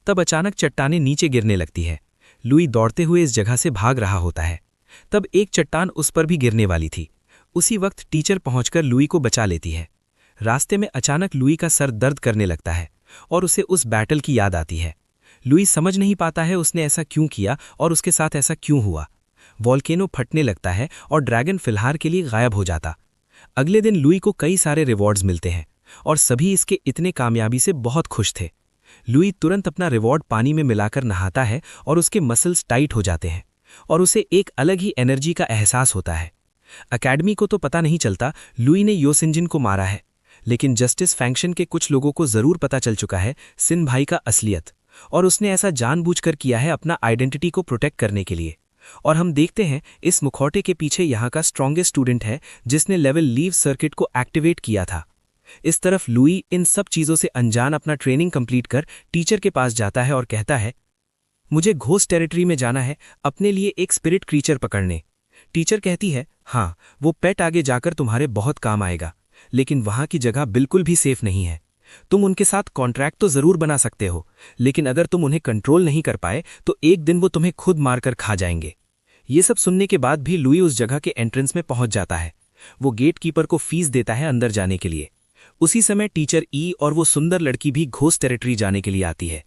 तब अचानक चट्टानें नीचे गिरने लगती है। लुई दौड़ते हुए इस जगह से भाग रहा होता है। तब एक चट्टान उस पर भी गिरने वाली थी। उसी वक्त टीचर पहुंचकर लुई को बचा लेती है। रास्ते में अचानक लुई का सर दर्द करने लगता है और उसे उस बैटल की याद आती है। लुई समझ नहीं पाता है उसने ऐसा क्यों किया और उसके साथ ऐसा क्यों हुआ। वॉल्केनो फटने लगता है और ड्रैगन फिलहाल के लिए गायब हो जाता। अगले दिन लुई को कई सारे रिवॉर्ड्स मिलते हैं और सभी इसके इतने कामयाबी से बहुत खुश थे। लुई तुरंत अपना रिवॉर्ड पानी में मिलाकर नहाता है और उसके मसल्स टाइट हो जाते हैं और उसे एक अलग ही एनर्जी का एहसास होता है। अकेडमी को तो पता नहीं चलता लुई ने यो सिंजिन को मारा है, लेकिन जस्टिस फैंक्शन के कुछ लोगों को जरूर पता चल चुका है सिन भाई का असलियत, और उसने ऐसा जानबूझकर किया है अपना आइडेंटिटी को प्रोटेक्ट करने के लिए। और हम देखते हैं इस मुखौटे के पीछे यहाँ का स्ट्रॉन्गेस्ट स्टूडेंट है जिसने लेवल लीव सर्किट को एक्टिवेट किया था। इस तरफ लुई इन सब चीज़ों से अनजान अपना ट्रेनिंग कंप्लीट कर टीचर के पास जाता है और कहता है, मुझे घोस्ट टेरिटरी में जाना है अपने लिए एक स्पिरिट क्रीचर पकड़ने। टीचर कहती है, हाँ, वो पेट आगे जाकर तुम्हारे बहुत काम आएगा, लेकिन वहाँ की जगह बिल्कुल भी सेफ नहीं है। तुम उनके साथ कॉन्ट्रैक्ट तो जरूर बना सकते हो, लेकिन अगर तुम उन्हें कंट्रोल नहीं कर पाए तो एक दिन वो तुम्हें खुद मारकर खा जाएंगे। ये सब सुनने के बाद भी लुई उस जगह के एंट्रेंस में पहुंच जाता है। वो गेट कीपर को फीस देता है अंदर जाने के लिए। उसी समय टीचर ई और वो सुंदर लड़की भी घोस्ट टेरिटरी जाने के लिए आती है।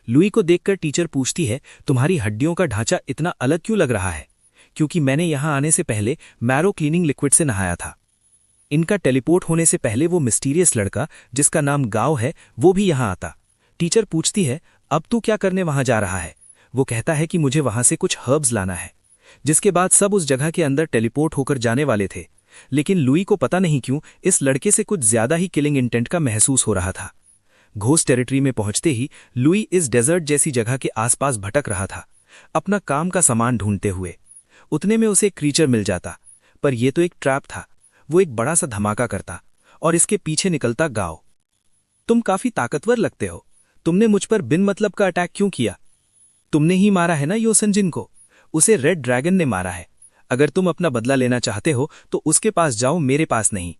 लुई को देखकर टीचर पूछती है, तुम्हारी हड्डियों का ढांचा इतना अलग क्यों लग रहा है? क्योंकि मैंने यहां आने से पहले मैरो क्लीनिंग लिक्विड से नहाया था। इनका टेलीपोर्ट होने से पहले वो मिस्टीरियस लड़का जिसका नाम गाओ है वो भी यहां आता। टीचर पूछती है, अब तू क्या करने वहां जा रहा है? वो कहता है कि मुझे वहां से कुछ हर्ब्स लाना है। जिसके बाद सब उस जगह के अंदर टेलीपोर्ट होकर जाने वाले थे, लेकिन लुई को पता नहीं क्यों इस लड़के से कुछ ज्यादा ही किलिंग इंटेंट का महसूस हो रहा था। घोस्ट टेरिटरी में पहुंचते ही लुई इस डेजर्ट जैसी जगह के आसपास भटक रहा था, अपना काम का सामान ढूंढते हुए। उतने में उसे एक क्रीचर मिल जाता, पर यह तो एक ट्रैप था। वो एक बड़ा सा धमाका करता और इसके पीछे निकलता गाओ। तुम काफी ताकतवर लगते हो, तुमने मुझ पर बिन मतलब का अटैक क्यों किया? तुमने ही मारा है ना यो सिंजिन को? उसे रेड ड्रैगन ने मारा है। अगर तुम अपना बदला लेना चाहते हो तो उसके पास जाओ, मेरे पास नहीं।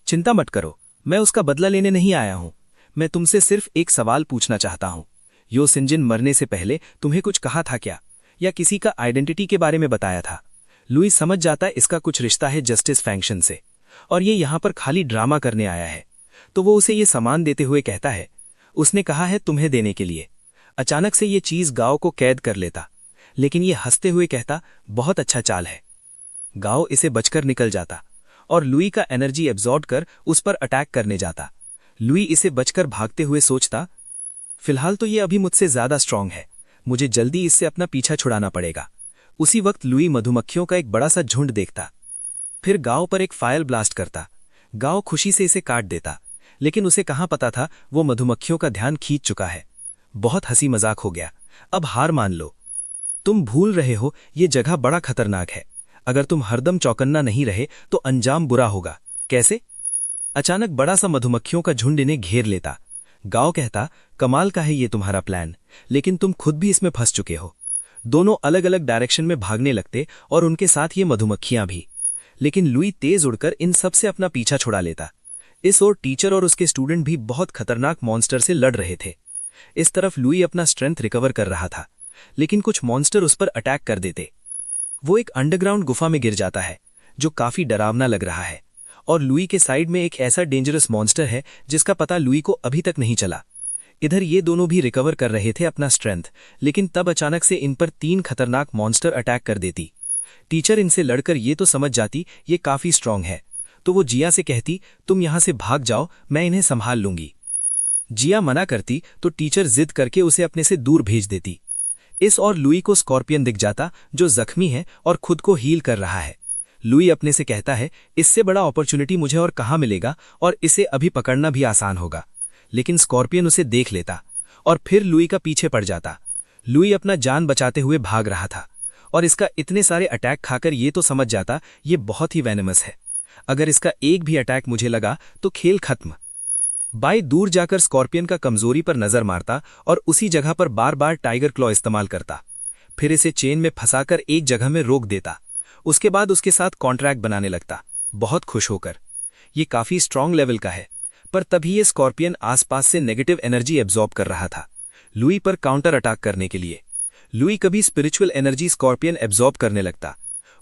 चिंता मत करो, मैं उसका बदला लेने नहीं आया हूं। मैं तुमसे सिर्फ एक सवाल पूछना चाहता हूं। यो सिंजिन मरने से पहले तुम्हें कुछ कहा था क्या, या किसी का आइडेंटिटी के बारे में बताया था? लुई समझ जाता इसका कुछ रिश्ता है जस्टिस फैंक्शन से और ये यहां पर खाली ड्रामा करने आया है, तो वो उसे ये सामान देते हुए कहता है, उसने कहा है तुम्हें देने के लिए। अचानक से ये चीज गाओ को कैद कर लेता, लेकिन ये हंसते हुए कहता, बहुत अच्छा चाल है। गाओ इसे बचकर निकल जाता और लुई का एनर्जी एब्जॉर्ब कर उस पर अटैक करने जाता। लुई इसे बचकर भागते हुए सोचता, फिलहाल तो ये अभी मुझसे ज्यादा स्ट्रांग है, मुझे जल्दी इससे अपना पीछा छुड़ाना पड़ेगा। उसी वक्त लुई मधुमक्खियों का एक बड़ा सा झुंड देखता, फिर गाओ पर एक फायर ब्लास्ट करता। गाओ खुशी से इसे काट देता, लेकिन उसे कहाँ पता था वो मधुमक्खियों का ध्यान खींच चुका है। बहुत हंसी मजाक हो गया। अब हार मान लो। तुम भूल रहे हो ये जगह बड़ा खतरनाक है। अगर तुम हरदम चौकन्ना नहीं रहे तो अंजाम बुरा होगा। कैसे? अचानक बड़ा सा मधुमक्खियों का झुंड इन्हें घेर लेता। गांव कहता, कमाल का है ये तुम्हारा प्लान, लेकिन तुम खुद भी इसमें फंस चुके हो। दोनों अलग अलग डायरेक्शन में भागने लगते और उनके साथ ये मधुमक्खियां भी। लेकिन लुई तेज उड़कर इन सब से अपना पीछा छुड़ा लेता। इस ओर टीचर और उसके स्टूडेंट भी बहुत खतरनाक मॉन्स्टर से लड़ रहे थे। इस तरफ लुई अपना स्ट्रेंथ रिकवर कर रहा था, लेकिन कुछ मॉन्स्टर उस पर अटैक कर देते। वो एक अंडरग्राउंड गुफा में गिर जाता है, जो काफी डरावना लग रहा है। और लुई के साइड में एक ऐसा डेंजरस मॉन्स्टर है जिसका पता लुई को अभी तक नहीं चला। इधर ये दोनों भी रिकवर कर रहे थे अपना स्ट्रेंथ, लेकिन तब अचानक से इन पर 3 खतरनाक मॉन्स्टर अटैक कर देती। टीचर इनसे लड़कर ये तो समझ जाती ये काफी स्ट्रांग है, तो वो जिया से कहती, तुम यहां से भाग जाओ, मैं इन्हें संभाल लूंगी। जिया मना करती तो टीचर जिद करके उसे अपने से दूर भेज देती। इस और लुई को स्कॉर्पियन दिख जाता, जो जख्मी है और खुद को हील कर रहा है। लुई अपने से कहता है, इससे बड़ा अपॉर्चुनिटी मुझे और कहाँ मिलेगा, और इसे अभी पकड़ना भी आसान होगा। लेकिन स्कॉर्पियन उसे देख लेता और फिर लुई का पीछे पड़ जाता। लुई अपना जान बचाते हुए भाग रहा था और इसका इतने सारे अटैक खाकर ये तो समझ जाता ये बहुत ही वेनमस है। अगर इसका एक भी अटैक मुझे लगा तो खेल खत्म। बाई दूर जाकर स्कॉर्पियन का कमजोरी पर नजर मारता और उसी जगह पर बार बार टाइगर क्लॉ इस्तेमाल करता। फिर इसे चेन में फंसाकर एक जगह में रोक देता। उसके बाद उसके साथ कॉन्ट्रैक्ट बनाने लगता, बहुत खुश होकर। ये काफी स्ट्रांग लेवल का है, पर तभी ये स्कॉर्पियन आसपास से नेगेटिव एनर्जी एब्जॉर्ब कर रहा था लुई पर काउंटर अटैक करने के लिए। लुई कभी स्पिरिचुअल एनर्जी स्कॉर्पियन एब्जॉर्ब करने लगता।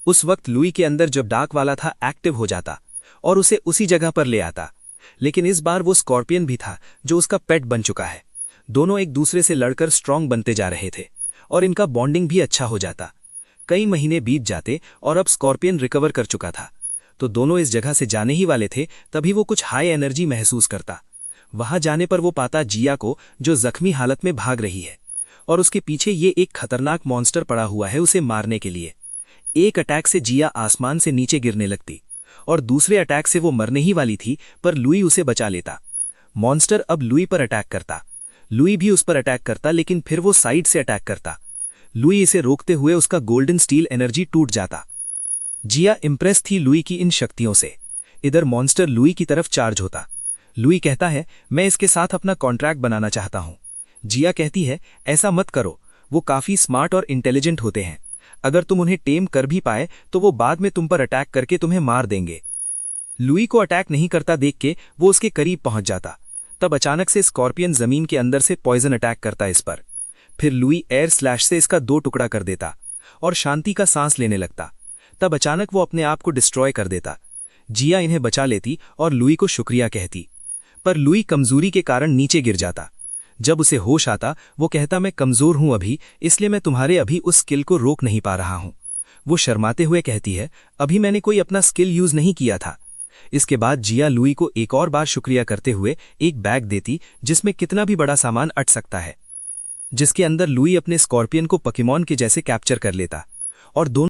उस वक्त लुई के अंदर जो डार्क वाला था एक्टिव हो जाता और उसे उसी जगह पर ले आता। लेकिन इस बार वो स्कॉर्पियन भी था जो उसका पेट बन चुका है। दोनों एक दूसरे से लड़कर स्ट्रांग बनते जा रहे थे और इनका बॉन्डिंग भी अच्छा हो जाता। कई महीने बीत जाते और अब स्कॉर्पियन रिकवर कर चुका था, तो दोनों इस जगह से जाने ही वाले थे। तभी वो कुछ हाई एनर्जी महसूस करता। वहां जाने पर वो पाता जिया को, जो जख्मी हालत में भाग रही है और उसके पीछे ये एक खतरनाक मॉन्स्टर पड़ा हुआ है उसे मारने के लिए। एक अटैक से जिया आसमान से नीचे गिरने लगती और दूसरे अटैक से वो मरने ही वाली थी, पर लुई उसे बचा लेता। मॉन्स्टर अब लुई पर अटैक करता। लुई भी उस पर अटैक करता, लेकिन फिर वो साइड से अटैक करता। लुई इसे रोकते हुए उसका गोल्डन स्टील एनर्जी टूट जाता। जिया इम्प्रेस थी लुई की इन शक्तियों से। इधर मॉन्स्टर लुई की तरफ चार्ज होता। लुई कहता है, मैं इसके साथ अपना कॉन्ट्रैक्ट बनाना चाहता हूं। जिया कहती है, ऐसा मत करो, वो काफी स्मार्ट और इंटेलिजेंट होते हैं। अगर तुम उन्हें टेम कर भी पाए तो वो बाद में तुम पर अटैक करके तुम्हें मार देंगे। लुई को अटैक नहीं करता देख के वो उसके करीब पहुंच जाता। तब अचानक से स्कॉर्पियन जमीन के अंदर से पॉइजन अटैक करता इस पर। फिर लुई एयर स्लैश से इसका 2 टुकड़ा कर देता और शांति का सांस लेने लगता। तब अचानक वो अपने आप को डिस्ट्रॉय कर देता। जिया इन्हें बचा लेती और लुई को शुक्रिया कहती, पर लुई कमजोरी के कारण नीचे गिर जाता। जब उसे होश आता वो कहता, मैं कमजोर हूं अभी, इसलिए मैं तुम्हारे अभी उस स्किल को रोक नहीं पा रहा हूं। वो शर्माते हुए कहती है, अभी मैंने कोई अपना स्किल यूज नहीं किया था। इसके बाद जिया लुई को एक और बार शुक्रिया करते हुए एक बैग देती जिसमें कितना भी बड़ा सामान अट सकता है, जिसके अंदर लुई अपने स्कॉर्पियन को पोकेमॉन के जैसे कैप्चर कर लेता और दोनों